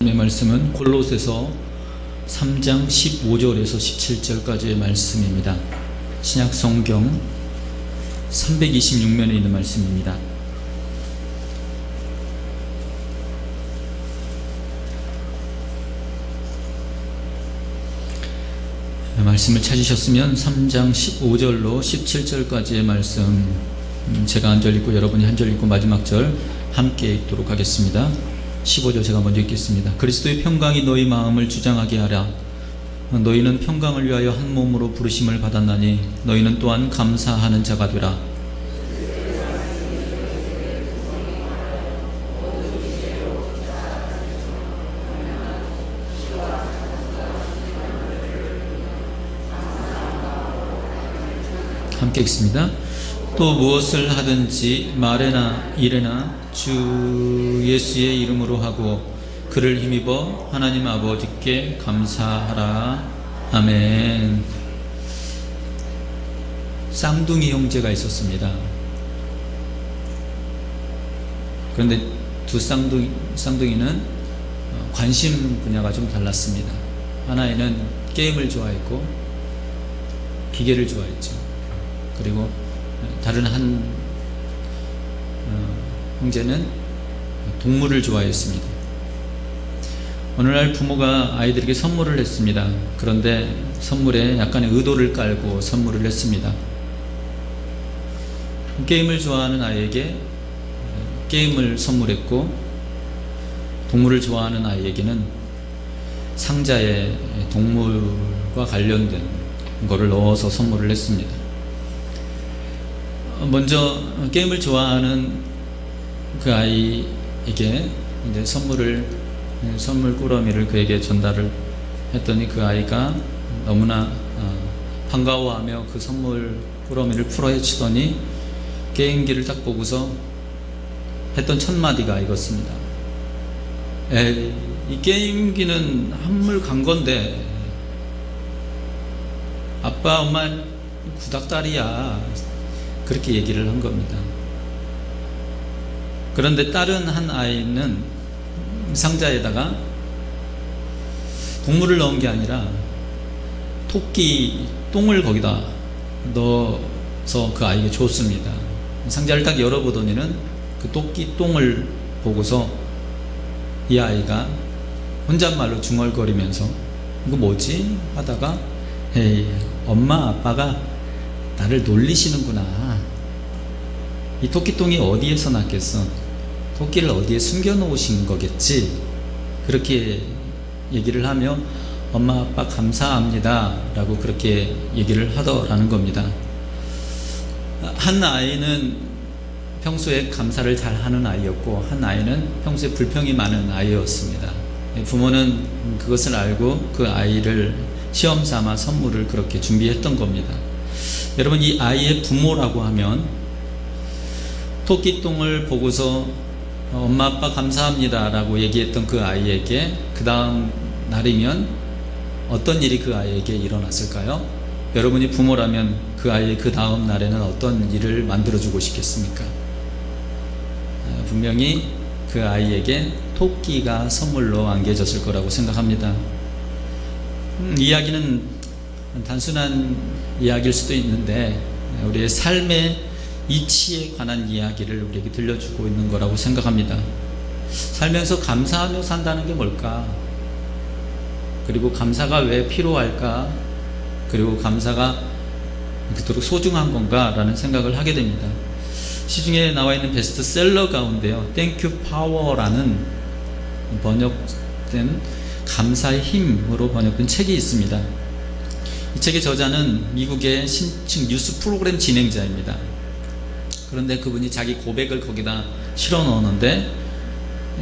하나님의 말씀은 골로새서 3장 15절에서 17절까지의 말씀입니다. 신약 성경 326면에 있는 말씀입니다. 말씀을 찾으셨으면 3장 15절로 17절까지의 말씀, 제가 한 절 읽고 여러분이 한 절 읽고 마지막 절 함께 읽도록 하겠습니다. 15절 제가 먼저 읽겠습니다. 그리스도의 평강이 너희 마음을 주장하게 하라. 너희는 평강을 위하여 한 몸으로 부르심을 받았나니 너희는 또한 감사하는 자가 되라. 함께 읽습니다. 또 무엇을 하든지 말에나 일에나 주 예수의 이름으로 하고 그를 힘입어 하나님 아버지께 감사하라. 아멘. 쌍둥이 형제가 있었습니다. 그런데 두 쌍둥이는 관심 분야가 좀 달랐습니다. 하나는 게임을 좋아했고 기계를 좋아했죠. 그리고 다른 한 형제는 동물을 좋아했습니다. 어느 날 부모가 아이들에게 선물을 했습니다. 그런데 선물에 약간의 의도를 깔고 선물을 했습니다. 게임을 좋아하는 아이에게 게임을 선물했고, 동물을 좋아하는 아이에게는 상자에 동물과 관련된 거를 넣어서 선물을 했습니다. 먼저 게임을 좋아하는 그 아이에게 이제 선물 꾸러미를 그에게 전달을 했더니 그 아이가 너무나 반가워하며 그 선물 꾸러미를 풀어헤치더니 게임기를 딱 보고서 했던 첫 마디가 이것입니다. 에이, 이 게임기는 한물 간 건데 아빠 엄마 구닥다리야, 그렇게 얘기를 한 겁니다. 그런데 다른 한 아이는 상자에다가 동물을 넣은 게 아니라 토끼 똥을 거기다 넣어서 그 아이에게 줬습니다. 상자를 딱 열어보더니는 그 토끼 똥을 보고서 이 아이가 혼잣말로 중얼거리면서 이거 뭐지? 하다가 에이, 엄마 아빠가 나를 놀리시는구나. 이 토끼똥이 어디에서 났겠어? 토끼를 어디에 숨겨 놓으신 거겠지? 그렇게 얘기를 하며 엄마 아빠 감사합니다 라고 그렇게 얘기를 하더라는 겁니다. 한 아이는 평소에 감사를 잘 하는 아이였고, 한 아이는 평소에 불평이 많은 아이였습니다. 부모는 그것을 알고 그 아이를 시험 삼아 선물을 그렇게 준비했던 겁니다. 여러분, 이 아이의 부모라고 하면 토끼똥을 보고서 엄마 아빠 감사합니다 라고 얘기했던 그 아이에게 그 다음 날이면 어떤 일이 그 아이에게 일어났을까요? 여러분이 부모라면 그 아이의 그 다음 날에는 어떤 일을 만들어주고 싶겠습니까? 분명히 그 아이에게 토끼가 선물로 안겨졌을 거라고 생각합니다. 이야기는 단순한 이야기일 수도 있는데 우리의 삶의 이치에 관한 이야기를 우리에게 들려주고 있는 거라고 생각합니다. 살면서 감사하며 산다는 게 뭘까? 그리고 감사가 왜 필요할까? 그리고 감사가 그토록 소중한 건가? 라는 생각을 하게 됩니다. 시중에 나와 있는 베스트셀러 가운데요, Thank You Power라는 번역된 감사의 힘으로 번역된 책이 있습니다. 이 책의 저자는 미국의 신층 뉴스 프로그램 진행자입니다. 그런데 그분이 자기 고백을 거기다 실어 넣었는데,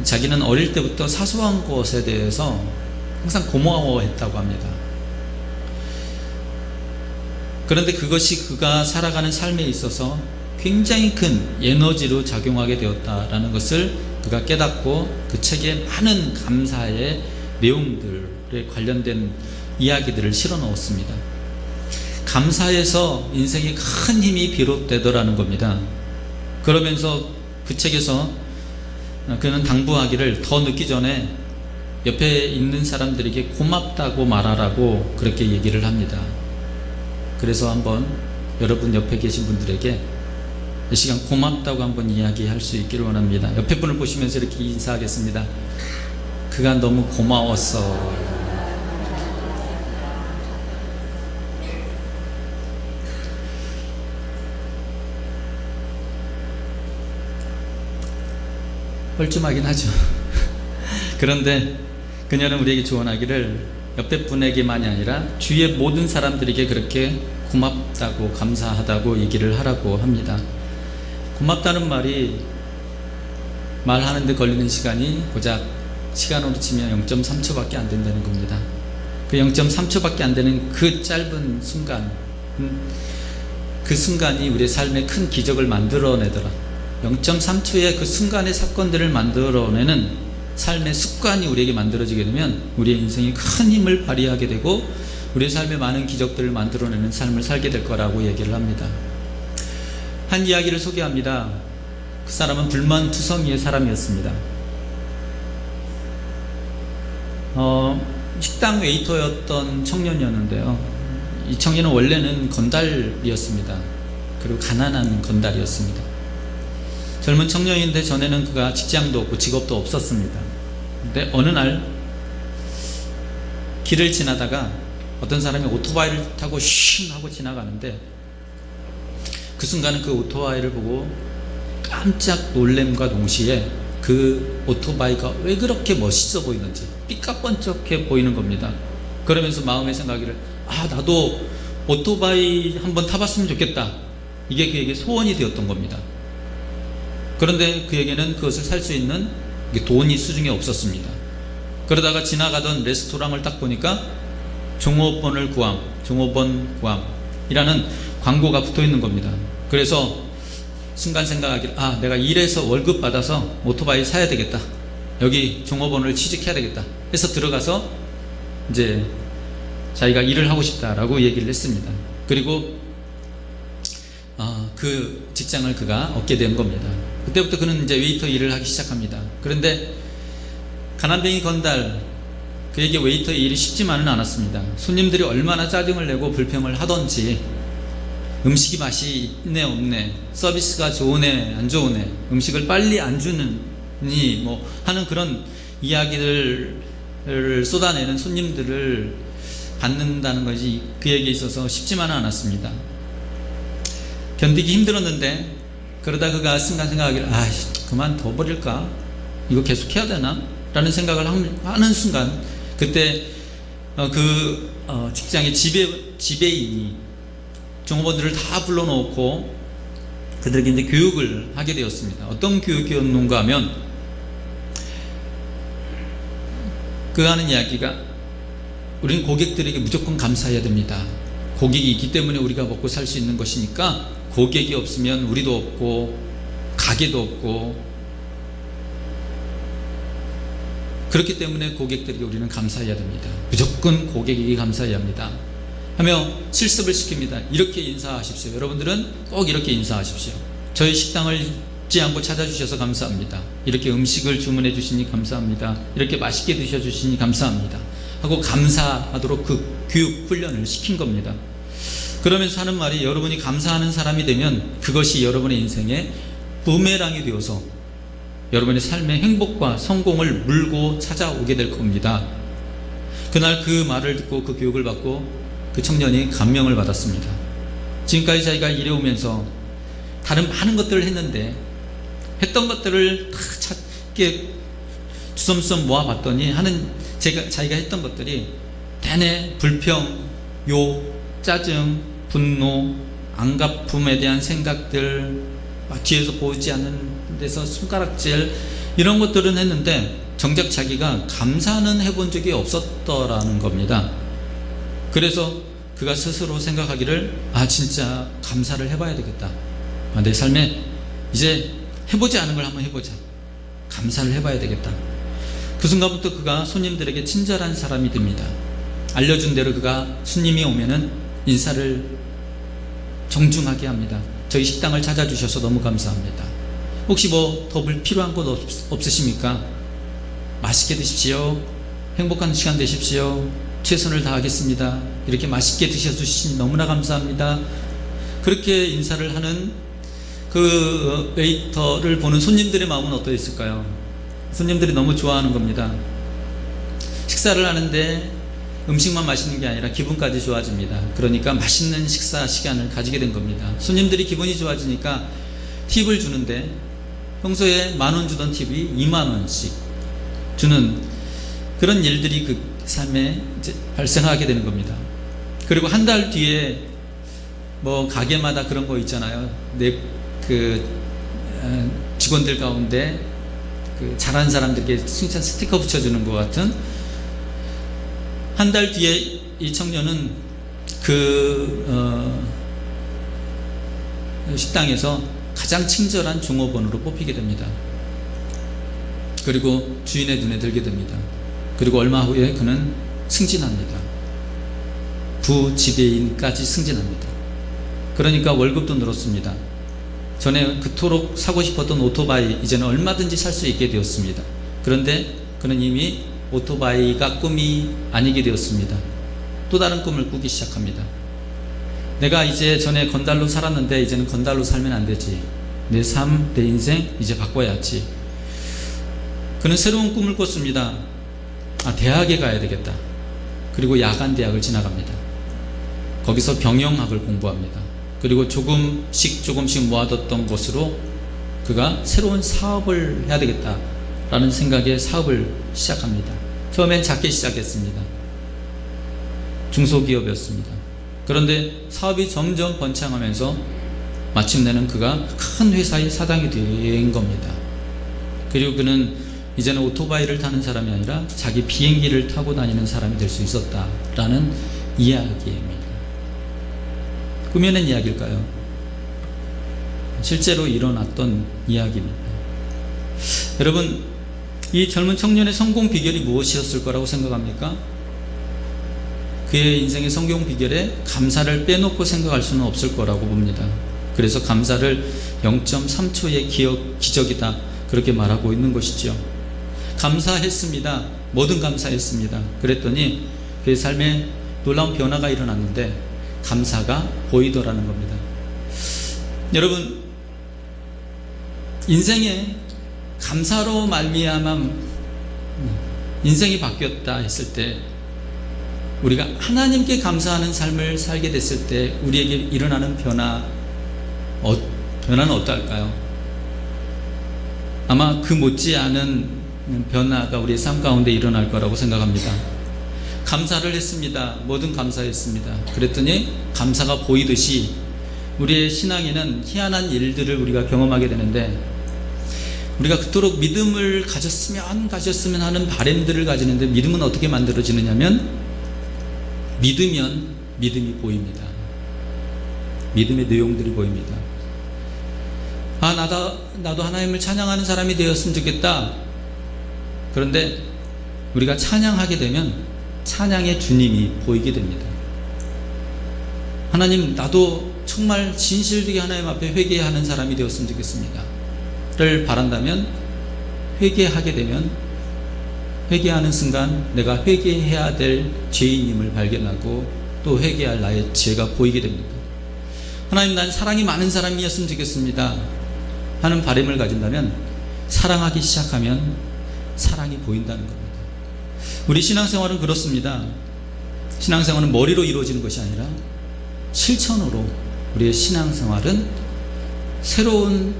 자기는 어릴 때부터 사소한 것에 대해서 항상 고마워했다고 합니다. 그런데 그것이 그가 살아가는 삶에 있어서 굉장히 큰 에너지로 작용하게 되었다라는 것을 그가 깨닫고 그 책에 많은 감사의 내용들에 관련된 이야기들을 실어 넣었습니다. 감사에서 인생에 큰 힘이 비롯되더라는 겁니다. 그러면서 그 책에서 그는 당부하기를 더 늦기 전에 옆에 있는 사람들에게 고맙다고 말하라고 그렇게 얘기를 합니다. 그래서 한번 여러분 옆에 계신 분들에게 이 시간 고맙다고 한번 이야기할 수 있기를 원합니다. 옆에 분을 보시면서 이렇게 인사하겠습니다. 그가 너무 고마웠어. 뻘쭘하긴 하죠. 그런데 그녀는 우리에게 조언하기를 옆에 분에게만이 아니라 주위의 모든 사람들에게 그렇게 고맙다고 감사하다고 얘기를 하라고 합니다. 고맙다는 말이 말하는데 걸리는 시간이 고작 시간으로 치면 0.3초밖에 안 된다는 겁니다. 그 0.3초밖에 안 되는 그 짧은 순간, 그 순간이 우리의 삶에 큰 기적을 만들어내더라. 0.3초의 그 순간의 사건들을 만들어내는 삶의 습관이 우리에게 만들어지게 되면 우리의 인생이 큰 힘을 발휘하게 되고 우리의 삶에 많은 기적들을 만들어내는 삶을 살게 될 거라고 얘기를 합니다. 한 이야기를 소개합니다. 그 사람은 불만투성이의 사람이었습니다. 식당 웨이터였던 청년이었는데요. 이 청년은 원래는 건달이었습니다. 그리고 가난한 건달이었습니다. 젊은 청년인데 전에는 그가 직장도 없고 직업도 없었습니다. 근데 어느 날 길을 지나다가 어떤 사람이 오토바이를 타고 쉥 하고 지나가는데 그 순간은 그 오토바이를 보고 깜짝 놀램과 동시에 그 오토바이가 왜 그렇게 멋있어 보이는지 삐까뻔쩍해 보이는 겁니다. 그러면서 마음의 생각이를 나도 오토바이 한번 타봤으면 좋겠다. 이게 그에게 소원이 되었던 겁니다. 그런데 그에게는 그것을 살 수 있는 돈이 수중에 없었습니다. 그러다가 지나가던 레스토랑을 딱 보니까 종업원 구함이라는 광고가 붙어 있는 겁니다. 그래서 순간 생각하기를 내가 일해서 월급 받아서 오토바이 사야 되겠다. 여기 종업원을 취직해야 되겠다. 해서 들어가서 이제 자기가 일을 하고 싶다라고 얘기를 했습니다. 그리고 그 직장을 그가 얻게 된 겁니다. 그때부터 그는 이제 웨이터 일을 하기 시작합니다. 그런데 가난뱅이 건달, 그에게 웨이터 일이 쉽지만은 않았습니다. 손님들이 얼마나 짜증을 내고 불평을 하던지 음식이 맛이 있네 없네, 서비스가 좋으네 안 좋으네, 음식을 빨리 안 주느니 하는 그런 이야기들을 쏟아내는 손님들을 받는다는 것이 그에게 있어서 쉽지만은 않았습니다. 견디기 힘들었는데 그러다 그가 순간 생각하기를 그만둬버릴까? 이거 계속 해야 되나? 라는 생각을 하는 순간 그때 직장의 지배인이 종업원들을 다 불러놓고 그들에게 이제 교육을 하게 되었습니다. 어떤 교육이었는가 하면 그가 하는 이야기가 우리는 고객들에게 무조건 감사해야 됩니다. 고객이 있기 때문에 우리가 먹고 살 수 있는 것이니까 고객이 없으면 우리도 없고 가게도 없고 그렇기 때문에 고객들에게 우리는 감사해야 됩니다. 무조건 고객에게 감사해야 합니다. 하며 실습을 시킵니다. 이렇게 인사하십시오. 여러분들은 꼭 이렇게 인사하십시오. 저희 식당을 잊지 않고 찾아주셔서 감사합니다. 이렇게 음식을 주문해 주시니 감사합니다. 이렇게 맛있게 드셔주시니 감사합니다. 하고 감사하도록 그 교육 훈련을 시킨 겁니다. 그러면서 하는 말이 여러분이 감사하는 사람이 되면 그것이 여러분의 인생의 부메랑이 되어서 여러분의 삶의 행복과 성공을 물고 찾아오게 될 겁니다. 그날 그 말을 듣고 그 교육을 받고 그 청년이 감명을 받았습니다. 지금까지 자기가 일해오면서 다른 많은 것들을 했는데 했던 것들을 다 찾게 주섬주섬 모아봤더니 자기가 했던 것들이 대내 불평, 욕, 짜증, 분노, 안갚음에 대한 생각들, 뒤에서 보이지 않는 데서 손가락질 이런 것들은 했는데 정작 자기가 감사는 해본 적이 없었더라는 겁니다. 그래서 그가 스스로 생각하기를 진짜 감사를 해봐야 되겠다. 내 삶에 이제 해보지 않은 걸 한번 해보자. 감사를 해봐야 되겠다. 그 순간부터 그가 손님들에게 친절한 사람이 됩니다. 알려준 대로 그가 손님이 오면은 인사를 정중하게 합니다. 저희 식당을 찾아주셔서 너무 감사합니다. 혹시 더 필요한 것 없으십니까? 맛있게 드십시오. 행복한 시간 되십시오. 최선을 다하겠습니다. 이렇게 맛있게 드셔주시니 너무나 감사합니다. 그렇게 인사를 하는 그 웨이터를 보는 손님들의 마음은 어떠했을까요? 손님들이 너무 좋아하는 겁니다. 식사를 하는데 음식만 맛있는 게 아니라 기분까지 좋아집니다. 그러니까 맛있는 식사 시간을 가지게 된 겁니다. 손님들이 기분이 좋아지니까 팁을 주는데 평소에 10,000원 주던 팁이 20,000원씩 주는 그런 일들이 그 삶에 이제 발생하게 되는 겁니다. 그리고 한 달 뒤에 뭐 가게마다 그런 거 있잖아요. 직원들 가운데 잘하는 사람들에게 칭찬 스티커 붙여주는 것 같은, 한 달 뒤에 이 청년은 식당에서 가장 친절한 종업원으로 뽑히게 됩니다. 그리고 주인의 눈에 들게 됩니다. 그리고 얼마 후에 그는 승진합니다. 부지배인까지 승진합니다. 그러니까 월급도 늘었습니다. 전에 그토록 사고 싶었던 오토바이 이제는 얼마든지 살 수 있게 되었습니다. 그런데 그는 이미 오토바이가 꿈이 아니게 되었습니다. 또 다른 꿈을 꾸기 시작합니다. 내가 이제 전에 건달로 살았는데 이제는 건달로 살면 안 되지. 내 삶, 내 인생 이제 바꿔야지. 그는 새로운 꿈을 꿨습니다. 대학에 가야 되겠다. 그리고 야간 대학을 지나갑니다. 거기서 경영학을 공부합니다. 그리고 조금씩 모아뒀던 것으로 그가 새로운 사업을 해야 되겠다라는 생각에 사업을 시작합니다. 처음엔 작게 시작했습니다. 중소기업이었습니다. 그런데 사업이 점점 번창하면서 마침내는 그가 큰 회사의 사장이 된 겁니다. 그리고 그는 이제는 오토바이를 타는 사람이 아니라 자기 비행기를 타고 다니는 사람이 될 수 있었다라는 이야기입니다. 꾸며낸 이야기일까요? 실제로 일어났던 이야기입니다. 여러분, 이 젊은 청년의 성공 비결이 무엇이었을 거라고 생각합니까? 그의 인생의 성공 비결에 감사를 빼놓고 생각할 수는 없을 거라고 봅니다. 그래서 감사를 0.3초의 기적이다, 그렇게 말하고 있는 것이죠. 감사했습니다. 뭐든 감사했습니다. 그랬더니 그의 삶에 놀라운 변화가 일어났는데 감사가 보이더라는 겁니다. 여러분, 인생에 감사로 말미암아 인생이 바뀌었다 했을 때, 우리가 하나님께 감사하는 삶을 살게 됐을 때 우리에게 일어나는 변화는 어떨까요? 아마 그 못지않은 변화가 우리의 삶 가운데 일어날 거라고 생각합니다. 감사를 했습니다. 뭐든 감사했습니다. 그랬더니 감사가 보이듯이 우리의 신앙에는 희한한 일들을 우리가 경험하게 되는데, 우리가 그토록 믿음을 가졌으면 하는 바램들을 가지는데, 믿음은 어떻게 만들어지느냐면 믿으면 믿음이 보입니다. 믿음의 내용들이 보입니다. 나도 하나님을 찬양하는 사람이 되었으면 좋겠다. 그런데 우리가 찬양하게 되면 찬양의 주님이 보이게 됩니다. 하나님, 나도 정말 진실되게 하나님 앞에 회개하는 사람이 되었으면 좋겠습니다 를 바란다면, 회개하게 되면 회개하는 순간 내가 회개해야 될 죄인임을 발견하고 또 회개할 나의 죄가 보이게 됩니다. 하나님, 난 사랑이 많은 사람이었으면 좋겠습니다 하는 바람을 가진다면, 사랑하기 시작하면 사랑이 보인다는 겁니다. 우리 신앙생활은 그렇습니다. 신앙생활은 머리로 이루어지는 것이 아니라 실천으로 우리의 신앙생활은 새로운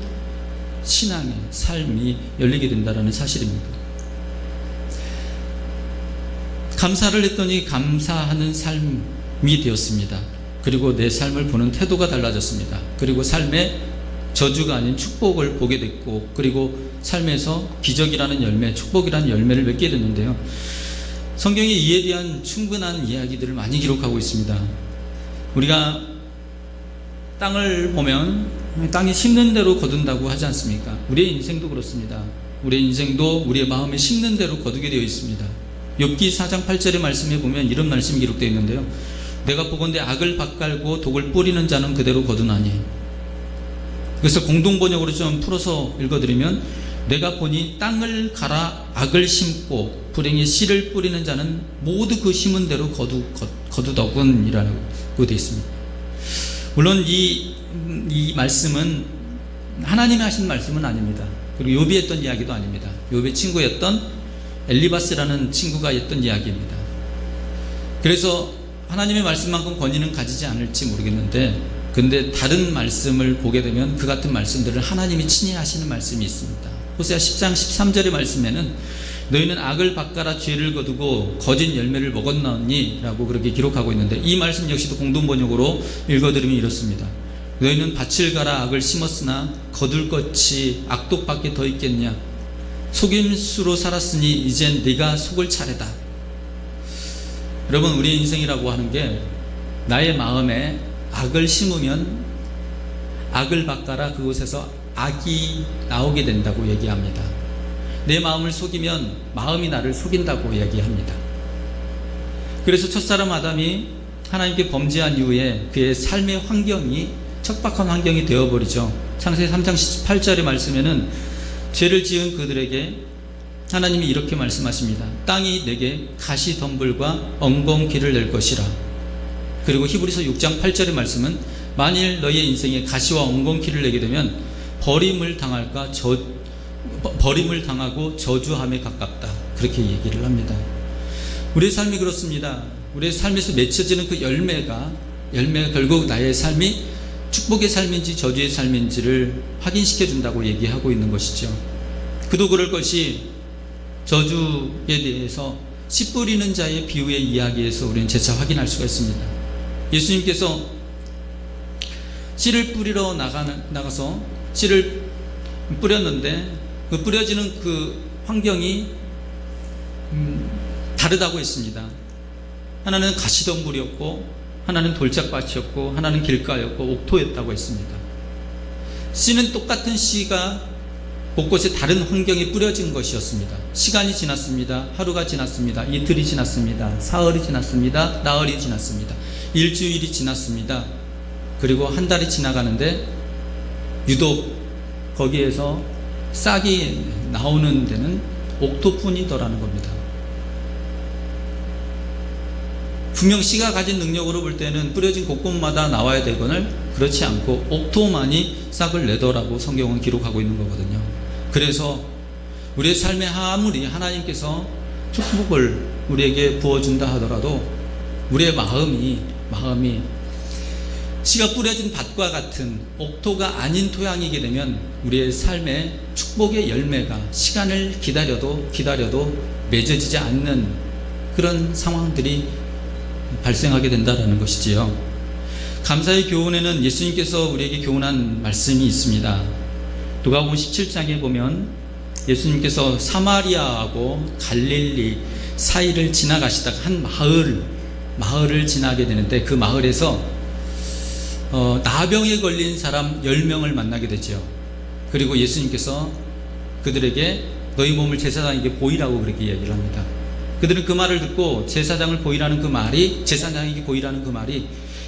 신앙의 삶이 열리게 된다는 사실입니다. 감사를 했더니 감사하는 삶이 되었습니다. 그리고 내 삶을 보는 태도가 달라졌습니다. 그리고 삶에 저주가 아닌 축복을 보게 됐고, 그리고 삶에서 기적이라는 열매, 축복이라는 열매를 맺게 됐는데요. 성경이 이에 대한 충분한 이야기들을 많이 기록하고 있습니다. 우리가 땅을 보면 땅이 심는 대로 거둔다고 하지 않습니까? 우리의 인생도 그렇습니다. 우리의 인생도 우리의 마음에 심는 대로 거두게 되어 있습니다. 욥기 4장 8절의 말씀에 보면 이런 말씀이 기록되어 있는데요. 내가 보건대 악을 밭갈고 독을 뿌리는 자는 그대로 거두나니. 그래서 공동번역으로 좀 풀어서 읽어드리면, 내가 보니 땅을 갈아 악을 심고 불행의 씨를 뿌리는 자는 모두 그 심은 대로 거두더군이라고 되어 있습니다. 물론 이 말씀은 하나님이 하신 말씀은 아닙니다. 그리고 욥이 했던 이야기도 아닙니다. 욥의 친구였던 엘리바스라는 친구가 했던 이야기입니다. 그래서 하나님의 말씀만큼 권위는 가지지 않을지 모르겠는데, 근데 다른 말씀을 보게 되면 그 같은 말씀들을 하나님이 친히 하시는 말씀이 있습니다. 호세아 10장 13절의 말씀에는 너희는 악을 밭갈아 죄를 거두고 거짓 열매를 먹었나니 라고 그렇게 기록하고 있는데, 이 말씀 역시도 공동번역으로 읽어드리면 이렇습니다. 너희는 밭을 갈아 악을 심었으나 거둘 것이 악독밖에 더 있겠냐. 속임수로 살았으니 이젠 네가 속을 차례다. 여러분, 우리의 인생이라고 하는 게 나의 마음에 악을 심으면 악을 밭갈아 그곳에서 악이 나오게 된다고 얘기합니다. 내 마음을 속이면 마음이 나를 속인다고 얘기합니다. 그래서 첫사람 아담이 하나님께 범죄한 이후에 그의 삶의 환경이 척박한 환경이 되어버리죠. 창세기 3장 18절의 말씀에는 죄를 지은 그들에게 하나님이 이렇게 말씀하십니다. 땅이 내게 가시덤불과 엉겅퀴를 낼 것이라. 그리고 히브리서 6장 8절의 말씀은 만일 너희의 인생에 가시와 엉겅퀴를 내게 되면 버림을 당하고 저주함에 가깝다. 그렇게 얘기를 합니다. 우리의 삶이 그렇습니다. 우리의 삶에서 맺혀지는 그 열매가 결국 나의 삶이 축복의 삶인지 저주의 삶인지를 확인시켜 준다고 얘기하고 있는 것이죠. 그도 그럴 것이 저주에 대해서 씨 뿌리는 자의 비유의 이야기에서 우리는 재차 확인할 수가 있습니다. 예수님께서 씨를 뿌리러 나가서 씨를 뿌렸는데 그 뿌려지는 그 환경이 다르다고 했습니다. 하나는 가시덤불이었고, 하나는 돌짝밭이었고, 하나는 길가였고, 옥토였다고 했습니다. 씨는 똑같은 씨가 곳곳에 다른 환경에 뿌려진 것이었습니다. 시간이 지났습니다. 하루가 지났습니다. 이틀이 지났습니다. 사흘이 지났습니다. 나흘이 지났습니다. 일주일이 지났습니다. 그리고 한 달이 지나가는데 유독 거기에서 싹이 나오는 데는 옥토뿐이더라는 겁니다. 분명 씨가 가진 능력으로 볼 때는 뿌려진 곳곳마다 나와야 되거늘 그렇지 않고 옥토만이 싹을 내더라고 성경은 기록하고 있는 거거든요. 그래서 우리의 삶에 아무리 하나님께서 축복을 우리에게 부어준다 하더라도 우리의 마음이 씨가 뿌려진 밭과 같은 옥토가 아닌 토양이게 되면 우리의 삶에 축복의 열매가 시간을 기다려도 맺어지지 않는 그런 상황들이 발생하게 된다는 것이지요. 감사의 교훈에는 예수님께서 우리에게 교훈한 말씀이 있습니다. 누가복음 17장에 보면 예수님께서 사마리아하고 갈릴리 사이를 지나가시다가 한 마을을 지나게 되는데, 그 마을에서 나병에 걸린 사람 10명을 만나게 되죠. 그리고 예수님께서 그들에게 너희 몸을 제사장에게 보이라고 그렇게 이야기를 합니다. 그들은 그 말을 듣고 제사장에게 보이라는 그 말이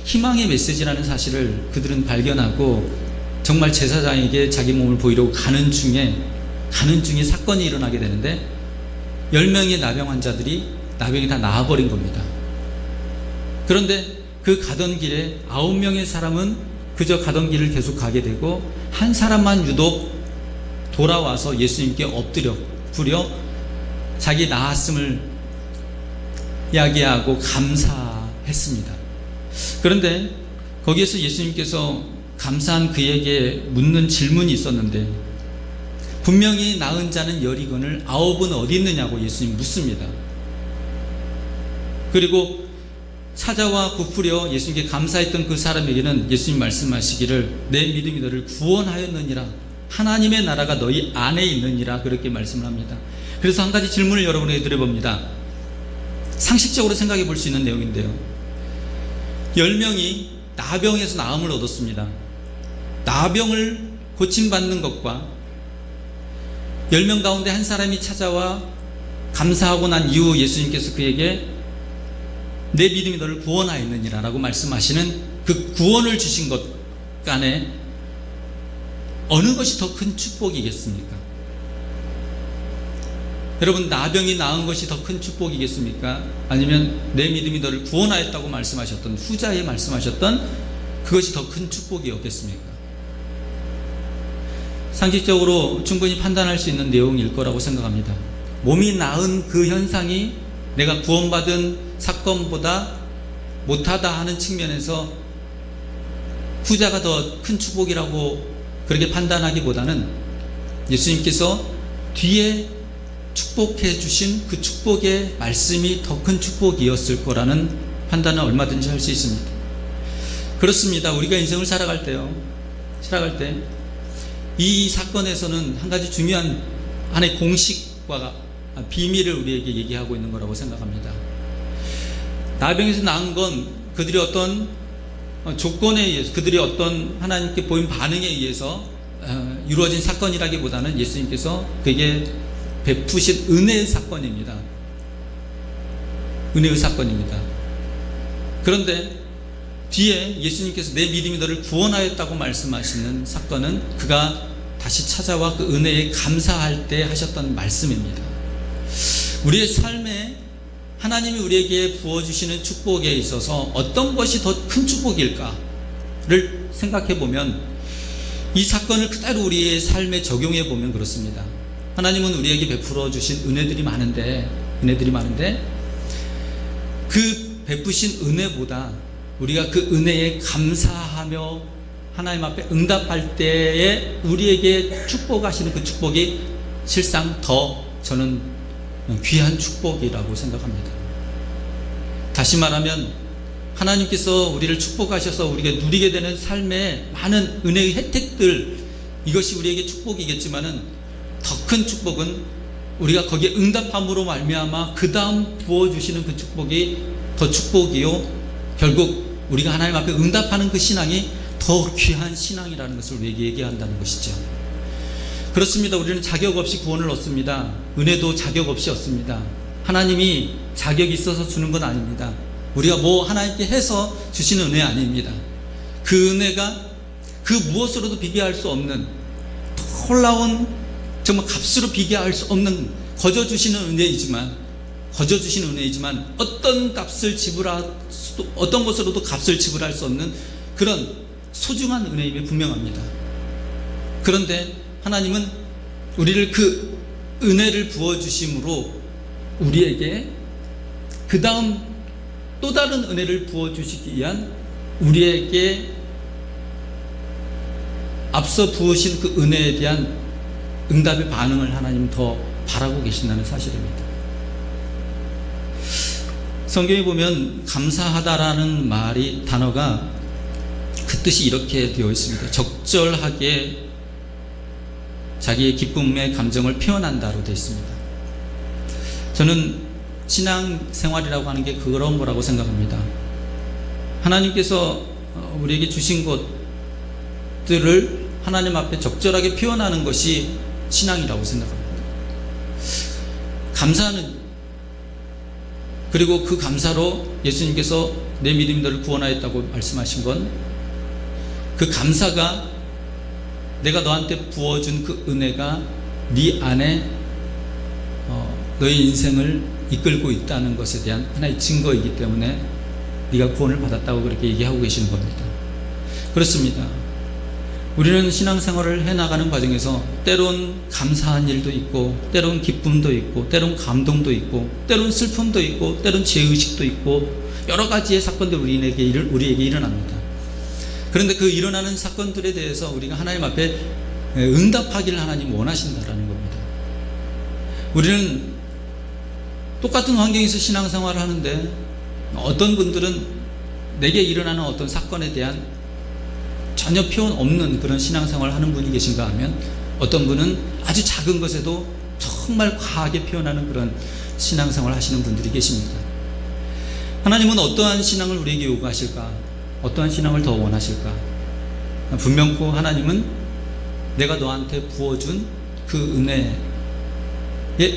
희망의 메시지라는 사실을 그들은 발견하고 정말 제사장에게 자기 몸을 보이려고 가는 중에 사건이 일어나게 되는데 10명의 나병 환자들이 나병이 다 나아버린 겁니다. 그런데 그 가던 길에 9명의 사람은 그저 가던 길을 계속 가게 되고, 한 사람만 유독 돌아와서 예수님께 엎드려 자기 나았음을 이야기하고 감사했습니다. 그런데 거기에서 예수님께서 감사한 그에게 묻는 질문이 있었는데, 분명히 나은 자는 10이거늘 9은 어디 있느냐고 예수님 묻습니다. 그리고 찾아와 부풀려 예수님께 감사했던 그 사람에게는 예수님 말씀하시기를 내 믿음이 너를 구원하였느니라, 하나님의 나라가 너희 안에 있느니라, 그렇게 말씀을 합니다. 그래서 한 가지 질문을 여러분에게 드려봅니다. 상식적으로 생각해 볼 수 있는 내용인데요, 10명이 나병에서 나음을 얻었습니다. 나병을 고침받는 것과 10명 가운데 한 사람이 찾아와 감사하고 난 이후 예수님께서 그에게 내 믿음이 너를 구원하였느니라 라고 말씀하시는 그 구원을 주신 것 간에 어느 것이 더 큰 축복이겠습니까? 여러분, 나병이 나은 것이 더 큰 축복이겠습니까? 아니면 내 믿음이 너를 구원하였다고 말씀하셨던, 후자에 말씀하셨던 그것이 더 큰 축복이었겠습니까? 상식적으로 충분히 판단할 수 있는 내용일 거라고 생각합니다. 몸이 나은 그 현상이 내가 구원받은 사건보다 못하다 하는 측면에서 후자가 더 큰 축복이라고 그렇게 판단하기보다는 예수님께서 뒤에 축복해 주신 그 축복의 말씀이 더 큰 축복이었을 거라는 판단은 얼마든지 할 수 있습니다. 그렇습니다. 우리가 인생을 살아갈 때 이 사건에서는 한 가지 중요한 하나의 공식과 비밀을 우리에게 얘기하고 있는 거라고 생각합니다. 나병에서 나은 건 그들이 어떤 조건에 의해서, 그들이 어떤 하나님께 보인 반응에 의해서 이루어진 사건이라기보다는 예수님께서 그게 베푸신 은혜의 사건입니다. 은혜의 사건입니다. 그런데 뒤에 예수님께서 내 믿음이 너를 구원하였다고 말씀하시는 사건은 그가 다시 찾아와 그 은혜에 감사할 때 하셨던 말씀입니다. 우리의 삶에 하나님이 우리에게 부어주시는 축복에 있어서 어떤 것이 더 큰 축복일까를 생각해 보면 이 사건을 그대로 우리의 삶에 적용해 보면 그렇습니다. 하나님은 우리에게 베풀어 주신 은혜들이 많은데 그 베푸신 은혜보다 우리가 그 은혜에 감사하며 하나님 앞에 응답할 때에 우리에게 축복하시는 그 축복이 실상 더 저는 귀한 축복이라고 생각합니다. 다시 말하면 하나님께서 우리를 축복하셔서 우리가 누리게 되는 삶의 많은 은혜의 혜택들, 이것이 우리에게 축복이겠지만은 더 큰 축복은 우리가 거기에 응답함으로 말미암아 그 다음 부어주시는 그 축복이 더 축복이요, 결국 우리가 하나님 앞에 응답하는 그 신앙이 더 귀한 신앙이라는 것을 우리에게 얘기한다는 것이죠. 그렇습니다. 우리는 자격 없이 구원을 얻습니다. 은혜도 자격 없이 얻습니다. 하나님이 자격이 있어서 주는 건 아닙니다. 우리가 뭐 하나님께 해서 주시는 은혜 아닙니다. 그 은혜가 그 무엇으로도 비교할 수 없는 놀라운, 정말 값으로 비교할 수 없는 거저주시는 은혜이지만 어떤 것으로도 값을 지불할 수 없는 그런 소중한 은혜임이 분명합니다. 그런데 하나님은 우리를 그 은혜를 부어주심으로 우리에게 그 다음 또 다른 은혜를 부어주시기 위한 우리에게 앞서 부으신 그 은혜에 대한 응답의 반응을 하나님은 더 바라고 계신다는 사실입니다. 성경에 보면 감사하다라는 단어가 그 뜻이 이렇게 되어 있습니다. 적절하게 자기의 기쁨의 감정을 표현한다로 되어 있습니다. 저는 신앙생활이라고 하는 게 그런 거라고 생각합니다. 하나님께서 우리에게 주신 것들을 하나님 앞에 적절하게 표현하는 것이 신앙이라고 생각합니다. 감사는, 그리고 그 감사로 예수님께서 내 믿음이 너를 구원하였다고 말씀하신 건 그 감사가 내가 너한테 부어준 그 은혜가 네 안에 너의 인생을 이끌고 있다는 것에 대한 하나의 증거이기 때문에 네가 구원을 받았다고 그렇게 얘기하고 계시는 겁니다. 그렇습니다. 우리는 신앙생활을 해나가는 과정에서 때론 감사한 일도 있고, 때론 기쁨도 있고, 때론 감동도 있고, 때론 슬픔도 있고, 때론 죄의식도 있고, 여러 가지의 사건들이 우리에게 일어납니다. 그런데 그 일어나는 사건들에 대해서 우리가 하나님 앞에 응답하기를 하나님 원하신다라는 겁니다. 우리는 똑같은 환경에서 신앙생활을 하는데 어떤 분들은 내게 일어나는 어떤 사건에 대한 전혀 표현 없는 그런 신앙생활을 하는 분이 계신가 하면, 어떤 분은 아주 작은 것에도 정말 과하게 표현하는 그런 신앙생활을 하시는 분들이 계십니다. 하나님은 어떠한 신앙을 우리에게 요구하실까? 어떠한 신앙을 더 원하실까? 분명코 하나님은 내가 너한테 부어준 그 은혜의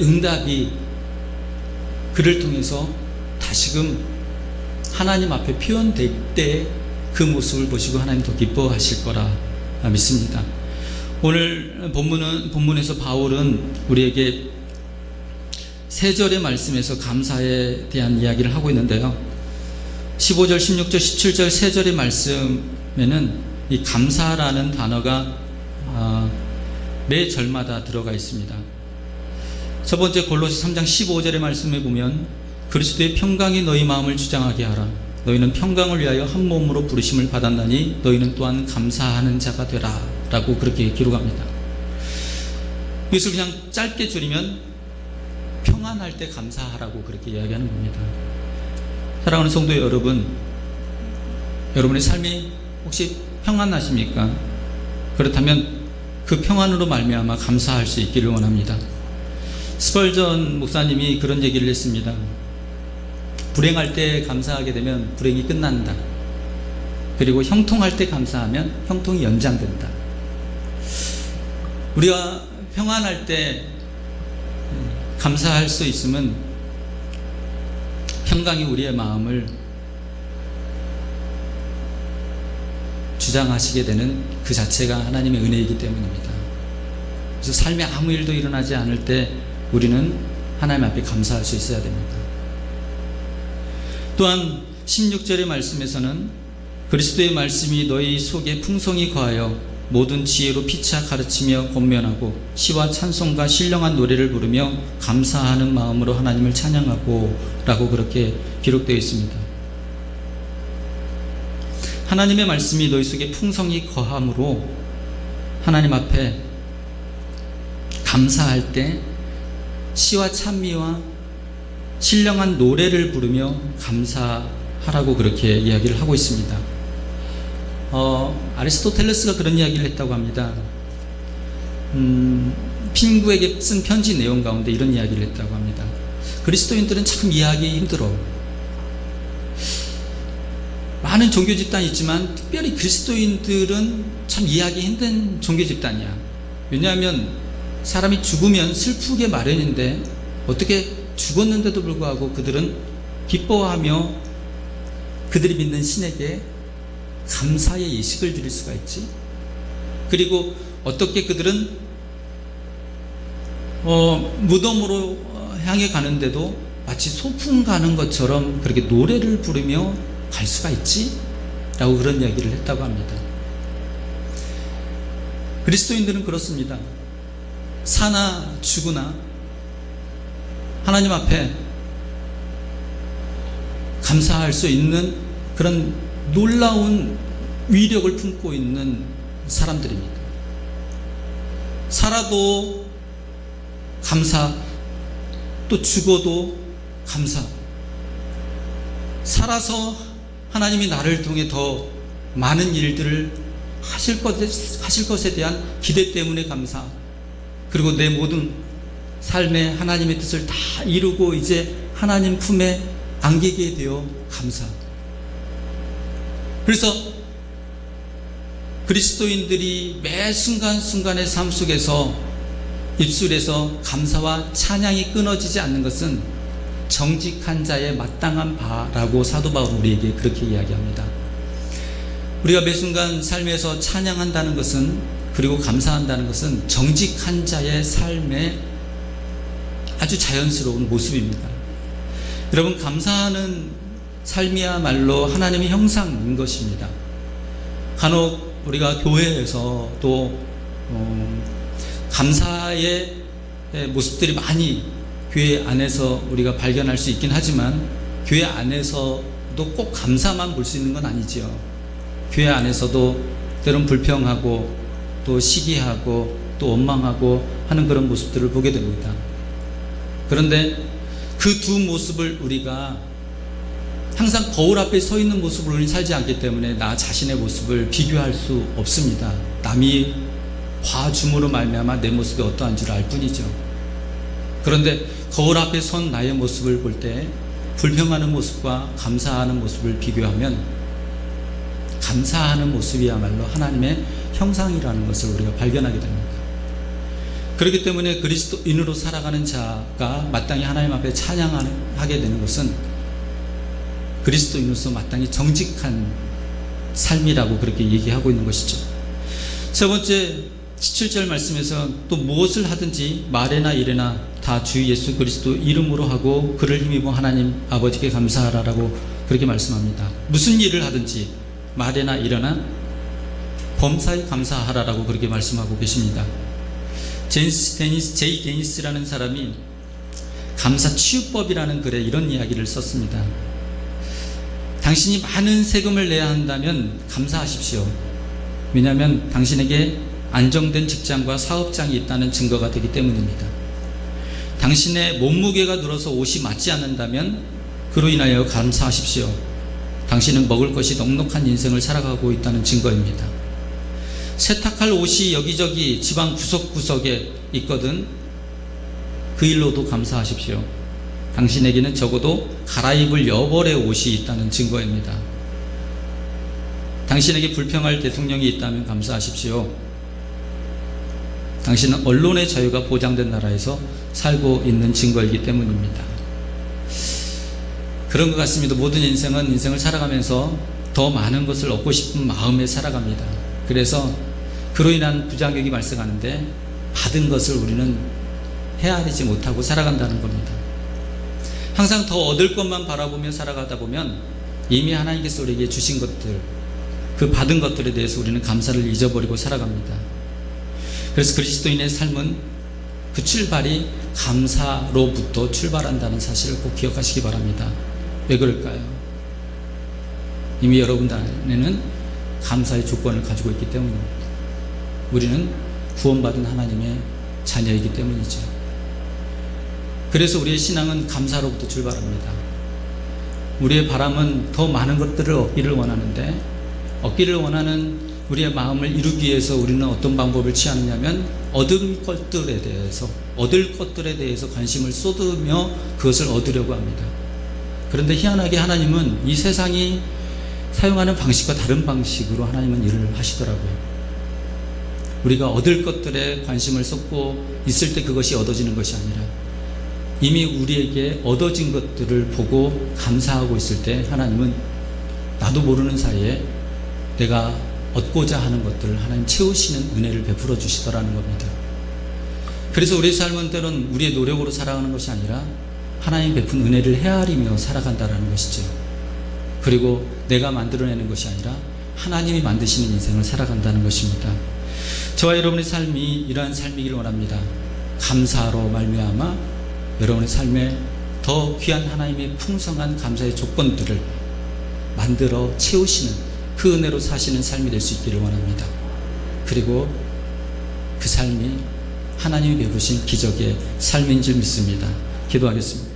응답이 그를 통해서 다시금 하나님 앞에 표현될 때 그 모습을 보시고 하나님 더 기뻐하실 거라 믿습니다. 오늘 본문에서 바울은 우리에게 세 절의 말씀에서 감사에 대한 이야기를 하고 있는데요. 15절, 16절, 17절 세 절의 말씀에는 이 감사라는 단어가 매 절마다 들어가 있습니다. 첫 번째 골로새 3장 15절의 말씀에 보면 그리스도의 평강이 너희 마음을 주장하게 하라. 너희는 평강을 위하여 한 몸으로 부르심을 받았나니 너희는 또한 감사하는 자가 되라 라고 그렇게 기록합니다. 이것을 그냥 짧게 줄이면 평안할 때 감사하라고 그렇게 이야기하는 겁니다. 사랑하는 성도 여러분, 여러분의 삶이 혹시 평안하십니까? 그렇다면 그 평안으로 말미암아 감사할 수 있기를 원합니다. 스펄전 목사님이 그런 얘기를 했습니다. 불행할 때 감사하게 되면 불행이 끝난다. 그리고 형통할 때 감사하면 형통이 연장된다. 우리가 평안할 때 감사할 수 있으면 평강이 우리의 마음을 주장하시게 되는 그 자체가 하나님의 은혜이기 때문입니다. 그래서 삶에 아무 일도 일어나지 않을 때 우리는 하나님 앞에 감사할 수 있어야 됩니다. 또한 16절의 말씀에서는 그리스도의 말씀이 너희 속에 풍성히 거하여 모든 지혜로 피차 가르치며 권면하고 시와 찬송과 신령한 노래를 부르며 감사하는 마음으로 하나님을 찬양하고 라고 그렇게 기록되어 있습니다. 하나님의 말씀이 너희 속에 풍성히 거함으로 하나님 앞에 감사할 때 시와 찬미와 신령한 노래를 부르며 감사하라고 그렇게 이야기를 하고 있습니다. 아리스토텔레스가 그런 이야기를 했다고 합니다. 핑구에게 쓴 편지 내용 가운데 이런 이야기를 했다고 합니다. 그리스도인들은 참 이해하기 힘들어. 많은 종교 집단이 있지만 특별히 그리스도인들은 참 이해하기 힘든 종교 집단이야. 왜냐하면 사람이 죽으면 슬프게 마련인데 어떻게 죽었는데도 불구하고 그들은 기뻐하며 그들이 믿는 신에게 감사의 예식을 드릴 수가 있지? 그리고 어떻게 그들은 무덤으로 향해 가는데도 마치 소풍 가는 것처럼 그렇게 노래를 부르며 갈 수가 있지? 라고 그런 이야기를 했다고 합니다. 그리스도인들은 그렇습니다. 사나 죽으나 하나님 앞에 감사할 수 있는 그런 놀라운 위력을 품고 있는 사람들입니다. 살아도 감사, 또 죽어도 감사. 살아서 하나님이 나를 통해 더 많은 일들을 하실 것에 대한 기대 때문에 감사. 그리고 내 모든 삶에 하나님의 뜻을 다 이루고 이제 하나님 품에 안기게 되어 감사. 그래서 그리스도인들이 매 순간순간의 삶 속에서 입술에서 감사와 찬양이 끊어지지 않는 것은 정직한 자의 마땅한 바라고 사도 바울은 우리에게 그렇게 이야기합니다. 우리가 매 순간 삶에서 찬양한다는 것은, 그리고 감사한다는 것은 정직한 자의 삶의 아주 자연스러운 모습입니다. 여러분, 감사하는 삶이야말로 하나님의 형상인 것입니다. 간혹 우리가 교회에서 또 감사의 모습들이 많이 교회 안에서 우리가 발견할 수 있긴 하지만 교회 안에서도 꼭 감사만 볼 수 있는 건 아니지요. 교회 안에서도 때론 불평하고 또 시기하고 또 원망하고 하는 그런 모습들을 보게 됩니다. 그런데 그 두 모습을 우리가 항상 거울 앞에 서 있는 모습으로 우리는 살지 않기 때문에 나 자신의 모습을 비교할 수 없습니다. 남이 봐줌으로 말미암아 내 모습이 어떠한지를 알 뿐이죠. 그런데 거울 앞에 선 나의 모습을 볼 때 불평하는 모습과 감사하는 모습을 비교하면 감사하는 모습이야말로 하나님의 형상이라는 것을 우리가 발견하게 됩니다. 그렇기 때문에 그리스도인으로 살아가는 자가 마땅히 하나님 앞에 찬양하게 되는 것은 그리스도인으로서 마땅히 정직한 삶이라고 그렇게 얘기하고 있는 것이죠. 세 번째 17절 말씀에서 또 무엇을 하든지 말에나 일에나 다 주 예수 그리스도 이름으로 하고 그를 힘입어 하나님 아버지께 감사하라라고 그렇게 말씀합니다. 무슨 일을 하든지 말이나 일어나 범사에 감사하라라고 그렇게 말씀하고 계십니다. 제이 데니스라는 사람이 감사 치유법이라는 글에 이런 이야기를 썼습니다. 당신이 많은 세금을 내야 한다면 감사하십시오. 왜냐하면 당신에게 안정된 직장과 사업장이 있다는 증거가 되기 때문입니다. 당신의 몸무게가 늘어서 옷이 맞지 않는다면 그로 인하여 감사하십시오. 당신은 먹을 것이 넉넉한 인생을 살아가고 있다는 증거입니다. 세탁할 옷이 여기저기 집안 구석구석에 있거든 그 일로도 감사하십시오. 당신에게는 적어도 갈아입을 여벌의 옷이 있다는 증거입니다. 당신에게 불평할 대통령이 있다면 감사하십시오. 당신은 언론의 자유가 보장된 나라에서 살고 있는 증거이기 때문입니다. 그런 것 같습니다. 모든 인생을 살아가면서 더 많은 것을 얻고 싶은 마음에 살아갑니다. 그래서 그로 인한 부자격이 발생하는데 받은 것을 우리는 헤아리지 못하고 살아간다는 겁니다. 항상 더 얻을 것만 바라보며 살아가다 보면 이미 하나님께서 우리에게 주신 것들, 그 받은 것들에 대해서 우리는 감사를 잊어버리고 살아갑니다. 그래서 그리스도인의 삶은 그 출발이 감사로부터 출발한다는 사실을 꼭 기억하시기 바랍니다. 왜 그럴까요? 이미 여러분 안에는 감사의 조건을 가지고 있기 때문입니다. 우리는 구원받은 하나님의 자녀이기 때문이죠. 그래서 우리의 신앙은 감사로부터 출발합니다. 우리의 바람은 더 많은 것들을 얻기를 원하는데, 얻기를 원하는 우리의 마음을 이루기 위해서 우리는 어떤 방법을 취하느냐면 얻을 것들에 대해서 관심을 쏟으며 그것을 얻으려고 합니다. 그런데 희한하게 하나님은 이 세상이 사용하는 방식과 다른 방식으로 하나님은 일을 하시더라고요. 우리가 얻을 것들에 관심을 쏟고 있을 때 그것이 얻어지는 것이 아니라 이미 우리에게 얻어진 것들을 보고 감사하고 있을 때 하나님은 나도 모르는 사이에 내가 얻고자 하는 것들을 하나님 채우시는 은혜를 베풀어 주시더라는 겁니다. 그래서 우리의 삶은 때론 우리의 노력으로 살아가는 것이 아니라 하나님 베푼 은혜를 헤아리며 살아간다는 것이죠. 그리고 내가 만들어내는 것이 아니라 하나님이 만드시는 인생을 살아간다는 것입니다. 저와 여러분의 삶이 이러한 삶이길 원합니다. 감사로 말미암아 여러분의 삶에 더 귀한 하나님의 풍성한 감사의 조건들을 만들어 채우시는 그 은혜로 사시는 삶이 될 수 있기를 원합니다. 그리고 그 삶이 하나님이 베푸신 기적의 삶인 줄 믿습니다. 기도하겠습니다.